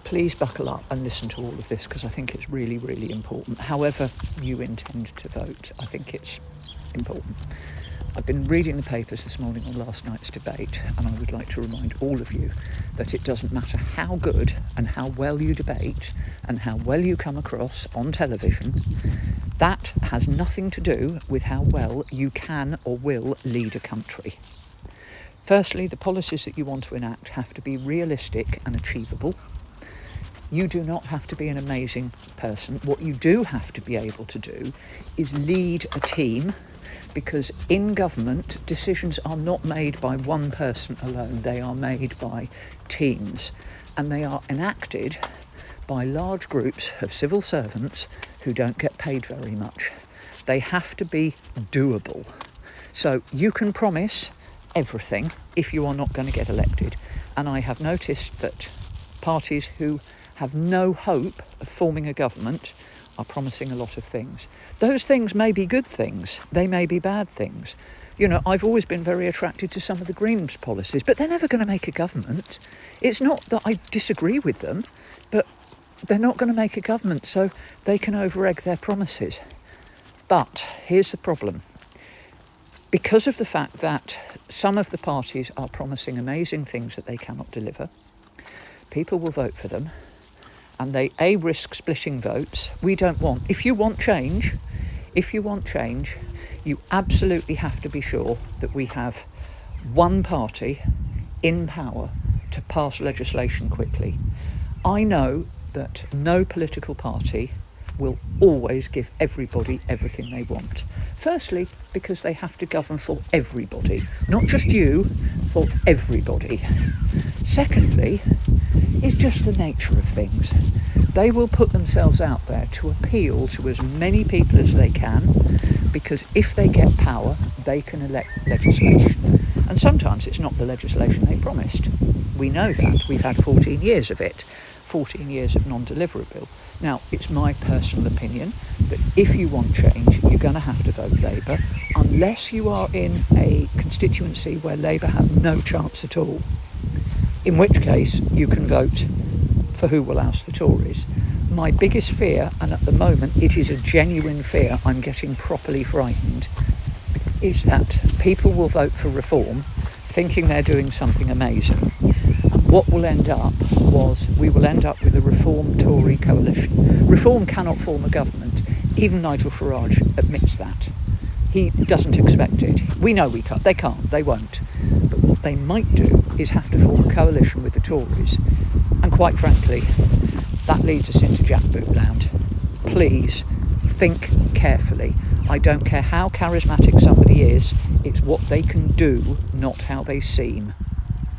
please buckle up and listen to all of this, because I think it's really, really important. However you intend to vote, I think it's important. I've been reading the papers this morning on last night's debate, and I would like to remind all of you that it doesn't matter how good and how well you debate and how well you come across on television. That has nothing to do with how well you can or will lead a country. Firstly, the policies that you want to enact have to be realistic and achievable. You do not have to be an amazing person. What you do have to be able to do is lead a team, because in government, decisions are not made by one person alone. They are made by teams, and they are enacted by large groups of civil servants who don't get paid very much. They have to be doable. So you can promise everything if you are not going to get elected. And I have noticed that parties who have no hope of forming a government are promising a lot of things. Those things may be good things, they may be bad things. You know, I've always been very attracted to some of the Greens policies, but they're never going to make a government. It's not that I disagree with them, but they're not going to make a government, so they can over-egg their promises. But here's the problem. Because of the fact that some of the parties are promising amazing things that they cannot deliver, people will vote for them, and they risk splitting votes. We don't want. If you want change, you absolutely have to be sure that we have one party in power to pass legislation quickly. I know that no political party will always give everybody everything they want. Firstly, because they have to govern for everybody, not just you, for everybody. Secondly, it's just the nature of things. They will put themselves out there to appeal to as many people as they can, because if they get power, they can elect legislation. And sometimes it's not the legislation they promised. We know that. We've had 14 years of it. 14 years of non-deliverable. Now, it's my personal opinion that if you want change, you're going to have to vote Labour, unless you are in a constituency where Labour have no chance at all, in which case you can vote for who will oust the Tories. My biggest fear, and at the moment it is a genuine fear, I'm getting properly frightened, is that people will vote for reform thinking they're doing something amazing. What will end up we will end up with a Reform Tory coalition. Reform cannot form a government. Even Nigel Farage admits that. He doesn't expect it. We know we can't. They can't. They won't. But what they might do is have to form a coalition with the Tories. And quite frankly, that leads us into jackboot land. Please think carefully. I don't care how charismatic somebody is. It's what they can do, not how they seem.